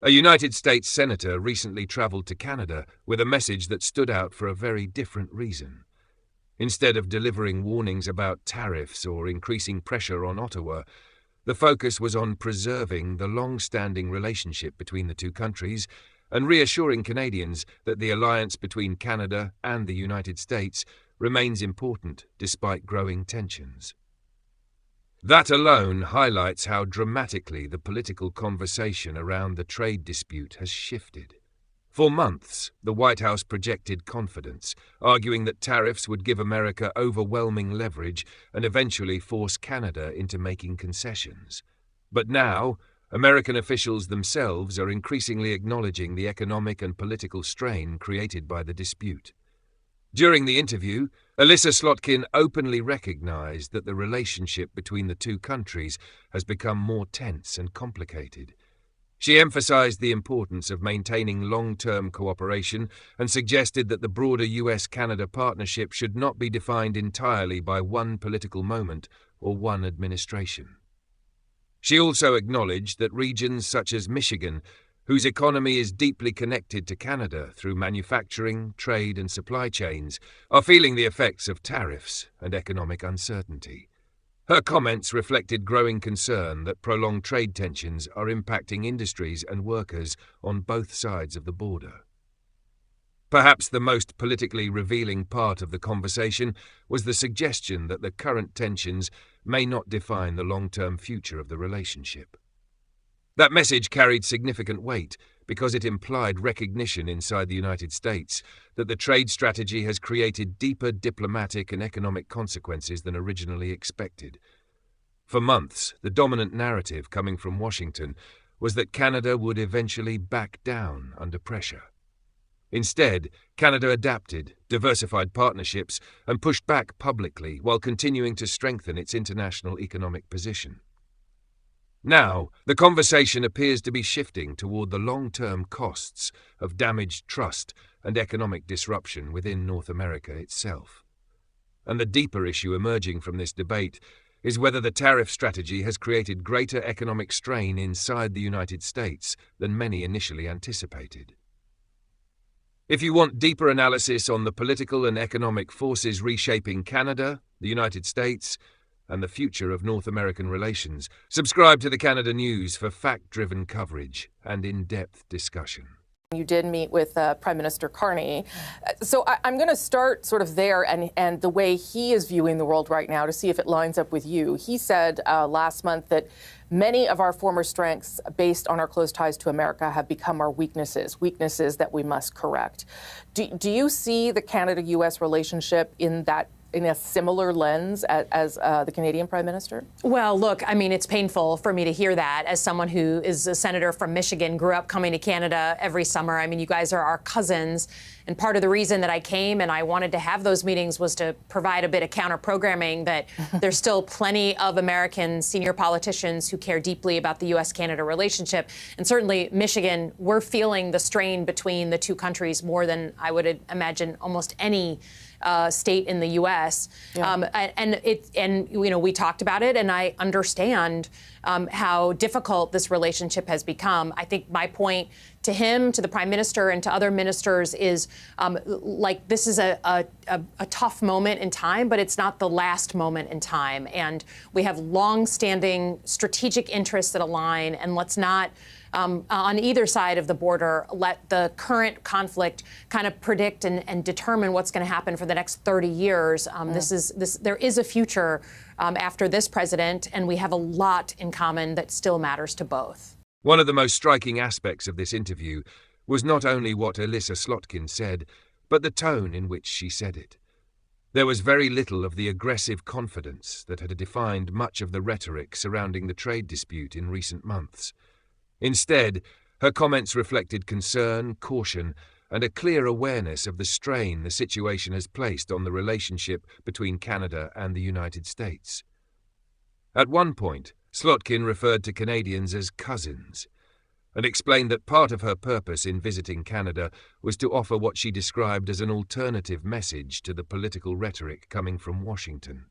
A United States senator recently traveled to Canada with a message that stood out for a very different reason. Instead of delivering warnings about tariffs or increasing pressure on Ottawa, the focus was on preserving the long-standing relationship between the two countries and reassuring Canadians that the alliance between Canada and the United States remains important despite growing tensions. That alone highlights how dramatically the political conversation around the trade dispute has shifted. For months, the White House projected confidence, arguing that tariffs would give America overwhelming leverage and eventually force Canada into making concessions. But now, American officials themselves are increasingly acknowledging the economic and political strain created by the dispute. During the interview, Elissa Slotkin openly recognized that the relationship between the two countries has become more tense and complicated. She emphasized the importance of maintaining long-term cooperation and suggested that the broader US-Canada partnership should not be defined entirely by one political moment or one administration. She also acknowledged that regions such as Michigan, whose economy is deeply connected to Canada through manufacturing, trade and supply chains, are feeling the effects of tariffs and economic uncertainty. Her comments reflected growing concern that prolonged trade tensions are impacting industries and workers on both sides of the border. Perhaps the most politically revealing part of the conversation was the suggestion that the current tensions may not define the long-term future of the relationship. That message carried significant weight because it implied recognition inside the United States that the trade strategy has created deeper diplomatic and economic consequences than originally expected. For months, the dominant narrative coming from Washington was that Canada would eventually back down under pressure. Instead, Canada adapted, diversified partnerships, and pushed back publicly while continuing to strengthen its international economic position. Now, the conversation appears to be shifting toward the long-term costs of damaged trust and economic disruption within North America itself. And the deeper issue emerging from this debate is whether the tariff strategy has created greater economic strain inside the United States than many initially anticipated. If you want deeper analysis on the political and economic forces reshaping Canada, the United States, and the future of North American relations, subscribe to the Canada-U.S for fact-driven coverage and in-depth discussion. You did meet with Prime Minister Carney. So I'm going to start sort of there and the way he is viewing the world right now to see if it lines up with you. He said last month that many of our former strengths based on our close ties to America have become our weaknesses that we must correct. Do you see the Canada-U.S. relationship in a similar lens as the Canadian Prime Minister? Well, look, I mean, it's painful for me to hear that as someone who is a senator from Michigan, grew up coming to Canada every summer. I mean, you guys are our cousins. And part of the reason that I came and I wanted to have those meetings was to provide a bit of counter-programming that there's still plenty of American senior politicians who care deeply about the U.S.-Canada relationship. And certainly Michigan, we're feeling the strain between the two countries more than I would imagine almost any state in the U.S. Yeah. And we talked about it, and I understand how difficult this relationship has become. I think my point to him, to the Prime Minister, and to other ministers is this is a tough moment in time, but it's not the last moment in time. And we have long-standing strategic interests that align, and let's not on either side of the border, let the current conflict kind of predict and determine what's going to happen for the next 30 years. There is a future after this president, and we have a lot in common that still matters to both. One of the most striking aspects of this interview was not only what Elissa Slotkin said, but the tone in which she said it. There was very little of the aggressive confidence that had defined much of the rhetoric surrounding the trade dispute in recent months. Instead, her comments reflected concern, caution, and a clear awareness of the strain the situation has placed on the relationship between Canada and the United States. At one point, Slotkin referred to Canadians as cousins, and explained that part of her purpose in visiting Canada was to offer what she described as an alternative message to the political rhetoric coming from Washington.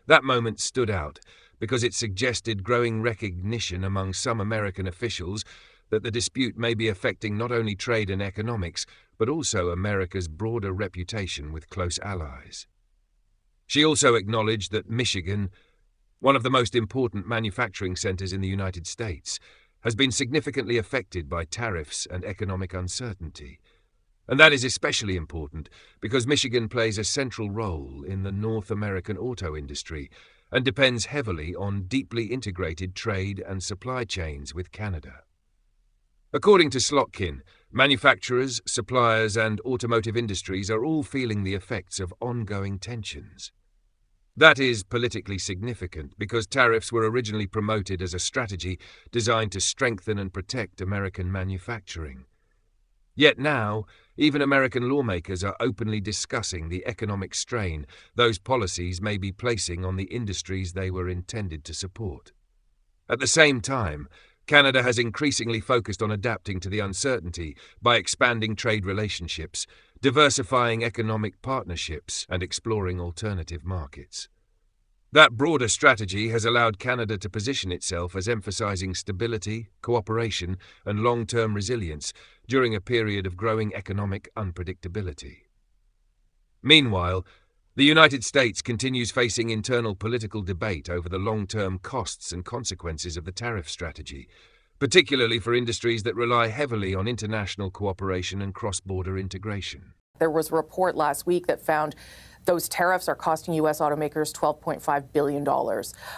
That moment stood out because it suggested growing recognition among some American officials that the dispute may be affecting not only trade and economics, but also America's broader reputation with close allies. She also acknowledged that Michigan, one of the most important manufacturing centers in the United States, has been significantly affected by tariffs and economic uncertainty. And that is especially important because Michigan plays a central role in the North American auto industry and depends heavily on deeply integrated trade and supply chains with Canada. According to Slotkin, manufacturers, suppliers, and automotive industries are all feeling the effects of ongoing tensions. That is politically significant because tariffs were originally promoted as a strategy designed to strengthen and protect American manufacturing. Yet now, even American lawmakers are openly discussing the economic strain those policies may be placing on the industries they were intended to support. At the same time, Canada has increasingly focused on adapting to the uncertainty by expanding trade relationships, diversifying economic partnerships, and exploring alternative markets. That broader strategy has allowed Canada to position itself as emphasizing stability, cooperation, and long-term resilience during a period of growing economic unpredictability. Meanwhile, the United States continues facing internal political debate over the long-term costs and consequences of the tariff strategy, particularly for industries that rely heavily on international cooperation and cross-border integration. There was a report last week that found those tariffs are costing U.S. automakers $12.5 billion.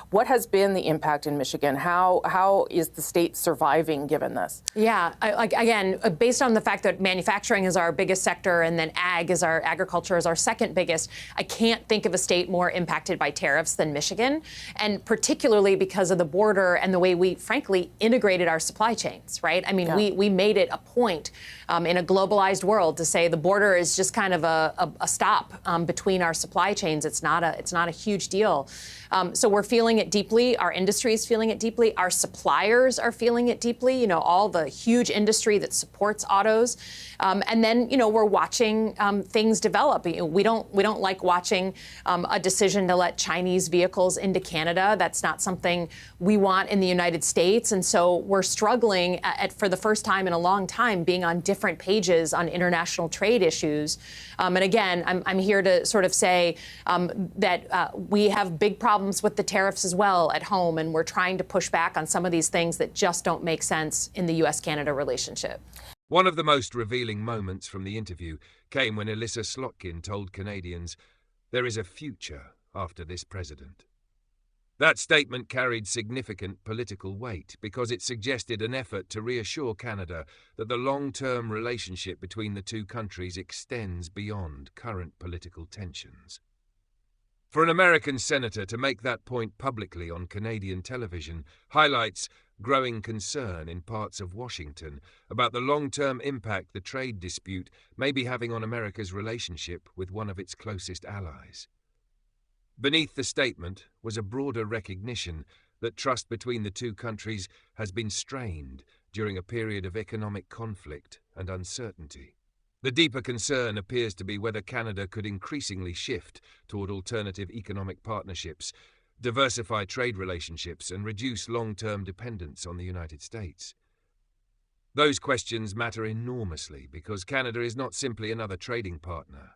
What has been the impact in Michigan? How is the state surviving given this? Yeah, again, based on the fact that manufacturing is our biggest sector and then agriculture is our second biggest, I can't think of a state more impacted by tariffs than Michigan, and particularly because of the border and the way we, frankly, integrated our supply chains, right? I mean, we made it a point in a globalized world to say the border is just kind of a stop between our supply chains. It's not a huge deal. So we're feeling it deeply. Our industry is feeling it deeply. Our suppliers are feeling it deeply. You know, all the huge industry that supports autos. And then, you know, we're watching things develop. We don't like watching a decision to let Chinese vehicles into Canada. That's not something we want in the United States. And so we're struggling for the first time in a long time being on different pages on international trade issues. And again, I'm here to sort of say that we have big problems with the tariffs as well at home, and we're trying to push back on some of these things that just don't make sense in the U.S.-Canada relationship. One of the most revealing moments from the interview came when Elissa Slotkin told Canadians, "There is a future after this president." That statement carried significant political weight because it suggested an effort to reassure Canada that the long-term relationship between the two countries extends beyond current political tensions. For an American senator to make that point publicly on Canadian television highlights growing concern in parts of Washington about the long-term impact the trade dispute may be having on America's relationship with one of its closest allies. Beneath the statement was a broader recognition that trust between the two countries has been strained during a period of economic conflict and uncertainty. The deeper concern appears to be whether Canada could increasingly shift toward alternative economic partnerships, diversify trade relationships, and reduce long-term dependence on the United States. Those questions matter enormously because Canada is not simply another trading partner.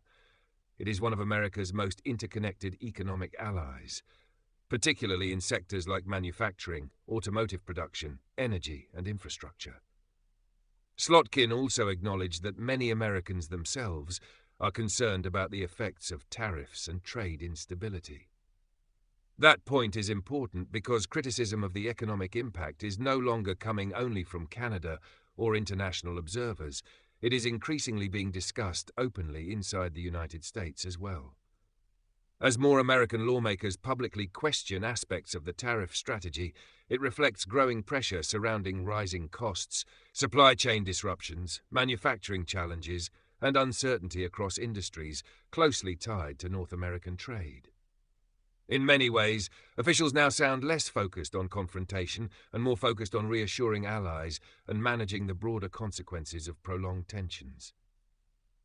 It is one of America's most interconnected economic allies, particularly in sectors like manufacturing, automotive production, energy, and infrastructure. Slotkin also acknowledged that many Americans themselves are concerned about the effects of tariffs and trade instability. That point is important because criticism of the economic impact is no longer coming only from Canada or international observers. It is increasingly being discussed openly inside the United States as well. As more American lawmakers publicly question aspects of the tariff strategy, it reflects growing pressure surrounding rising costs, supply chain disruptions, manufacturing challenges, and uncertainty across industries closely tied to North American trade. In many ways, officials now sound less focused on confrontation and more focused on reassuring allies and managing the broader consequences of prolonged tensions.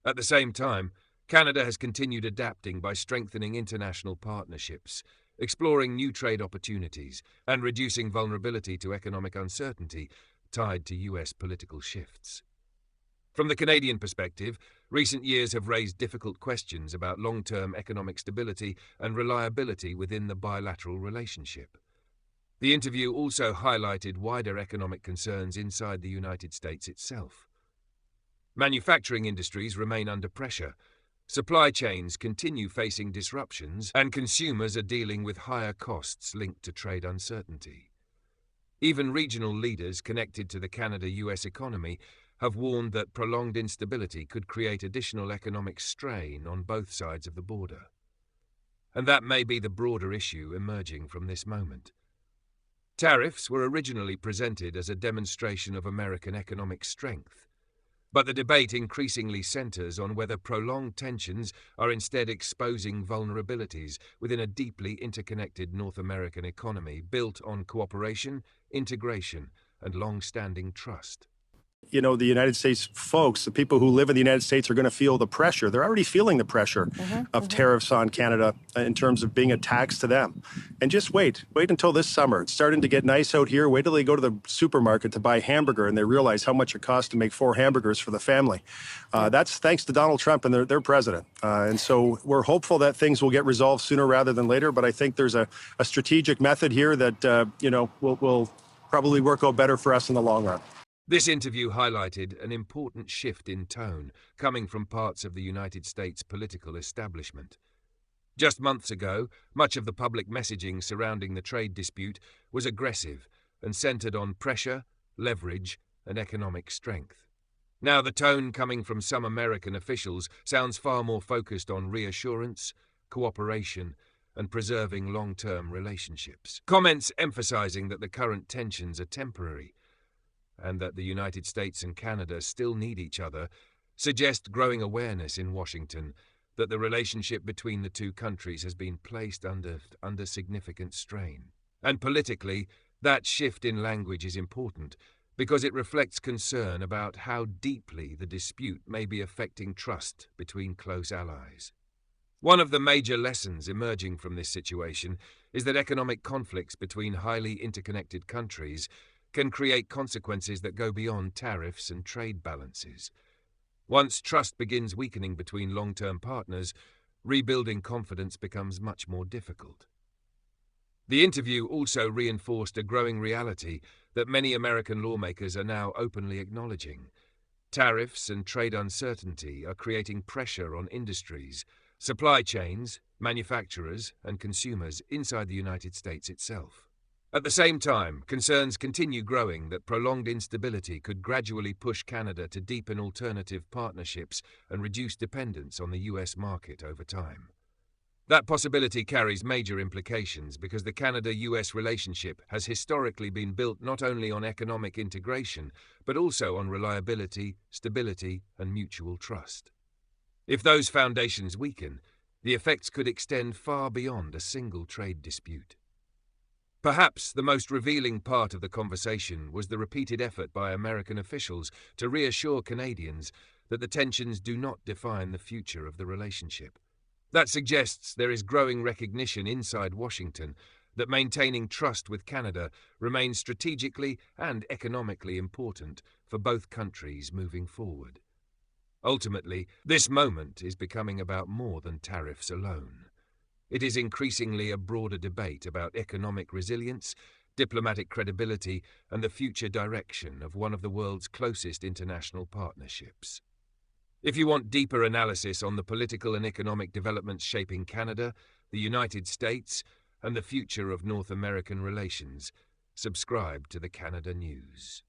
At the same time, Canada has continued adapting by strengthening international partnerships, exploring new trade opportunities, and reducing vulnerability to economic uncertainty, tied to US political shifts. From the Canadian perspective, recent years have raised difficult questions about long-term economic stability and reliability within the bilateral relationship. The interview also highlighted wider economic concerns inside the United States itself. Manufacturing industries remain under pressure, supply chains continue facing disruptions, and consumers are dealing with higher costs linked to trade uncertainty. Even regional leaders connected to the Canada-U.S. economy have warned that prolonged instability could create additional economic strain on both sides of the border. And that may be the broader issue emerging from this moment. Tariffs were originally presented as a demonstration of American economic strength, but the debate increasingly centers on whether prolonged tensions are instead exposing vulnerabilities within a deeply interconnected North American economy built on cooperation, integration, and long-standing trust. You know, the United States folks, the people who live in the United States are going to feel the pressure. They're already feeling the pressure of tariffs on Canada in terms of being a tax to them. And just wait until this summer. It's starting to get nice out here. Wait till they go to the supermarket to buy a hamburger and they realize how much it costs to make 4 hamburgers for the family. That's thanks to Donald Trump and their president. And so we're hopeful that things will get resolved sooner rather than later. But I think there's a strategic method here that, will probably work out better for us in the long run. This interview highlighted an important shift in tone coming from parts of the United States political establishment. Just months ago, much of the public messaging surrounding the trade dispute was aggressive and centered on pressure, leverage, and economic strength. Now the tone coming from some American officials sounds far more focused on reassurance, cooperation, and preserving long-term relationships. Comments emphasizing that the current tensions are temporary and that the United States and Canada still need each other, suggest growing awareness in Washington that the relationship between the two countries has been placed under significant strain. And politically, that shift in language is important because it reflects concern about how deeply the dispute may be affecting trust between close allies. One of the major lessons emerging from this situation is that economic conflicts between highly interconnected countries can create consequences that go beyond tariffs and trade balances. Once trust begins weakening between long-term partners, rebuilding confidence becomes much more difficult. The interview also reinforced a growing reality that many American lawmakers are now openly acknowledging. Tariffs and trade uncertainty are creating pressure on industries, supply chains, manufacturers, and consumers inside the United States itself. At the same time, concerns continue growing that prolonged instability could gradually push Canada to deepen alternative partnerships and reduce dependence on the US market over time. That possibility carries major implications because the Canada-US relationship has historically been built not only on economic integration, but also on reliability, stability, and mutual trust. If those foundations weaken, the effects could extend far beyond a single trade dispute. Perhaps the most revealing part of the conversation was the repeated effort by American officials to reassure Canadians that the tensions do not define the future of the relationship. That suggests there is growing recognition inside Washington that maintaining trust with Canada remains strategically and economically important for both countries moving forward. Ultimately, this moment is becoming about more than tariffs alone. It is increasingly a broader debate about economic resilience, diplomatic credibility, and the future direction of one of the world's closest international partnerships. If you want deeper analysis on the political and economic developments shaping Canada, the United States, and the future of North American relations, subscribe to the Canada News.